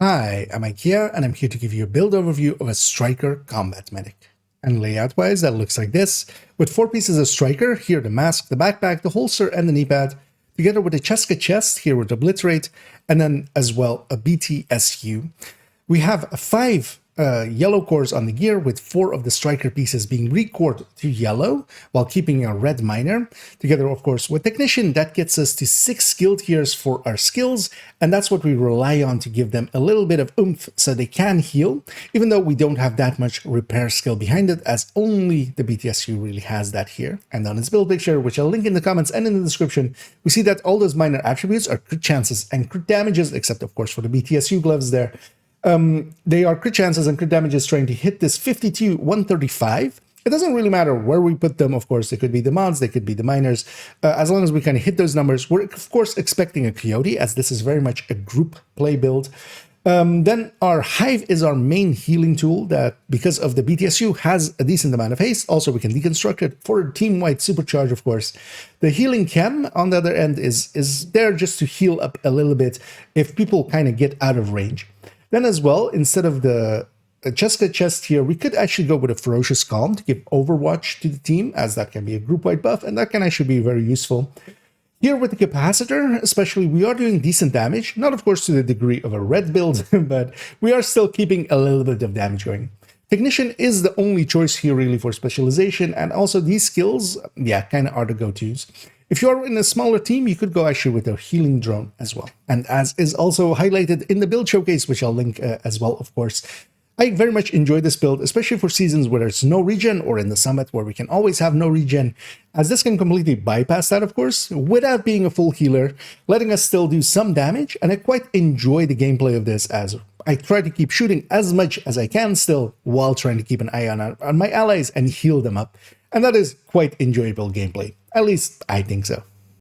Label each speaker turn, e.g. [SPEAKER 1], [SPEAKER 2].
[SPEAKER 1] Hi, I'm IKEA, and I'm here to give you a build overview of a Striker Combat Medic. And layout-wise, that looks like this, with 4 pieces of Striker, here the mask, the backpack, the holster, and the knee pad, together with a Cheska chest, here with Obliterate, and then as well a BTSU. We have 5 yellow cores on the gear, with 4 of the Striker pieces being recored to yellow, while keeping a red miner. Together, of course, with Technician, that gets us to 6 skill tiers for our skills, and that's what we rely on to give them a little bit of oomph so they can heal, even though we don't have that much repair skill behind it, as only the BTSU really has that here. And on its build picture, which I'll link in the comments and in the description, we see that all those minor attributes are crit chances and crit damages, except of course for the BTSU gloves there. They are crit chances and crit damages trying to hit this 52, 135. It doesn't really matter where we put them, of course. They could be the mods, they could be the miners. As long as we kind of hit those numbers, we're of course expecting a Coyote, as this is very much a group play build. Then our Hive is our main healing tool that, because of the BTSU, has a decent amount of haste. Also, we can deconstruct it for a team-wide supercharge, of course. The Healing Chem, on the other end, is there just to heal up a little bit if people kind of get out of range. Then as well, instead of the Cheska chest here, we could actually go with a Ferocious Calm to give Overwatch to the team, as that can be a group-wide buff, and that can actually be very useful. Here with the Capacitor, especially, we are doing decent damage, not of course to the degree of a red build, but we are still keeping a little bit of damage going. Technician is the only choice here really for specialization, and also these skills, yeah, kind of are the go-tos. If you're in a smaller team, you could go actually with a healing drone as well. And as is also highlighted in the build showcase, which I'll link as well, of course, I very much enjoy this build, especially for seasons where there's no regen, or in the summit where we can always have no regen, as this can completely bypass that, of course, without being a full healer, letting us still do some damage. And I quite enjoy the gameplay of this, as I try to keep shooting as much as I can still, while trying to keep an eye on my allies and heal them up. And that is quite enjoyable gameplay. At least I think so.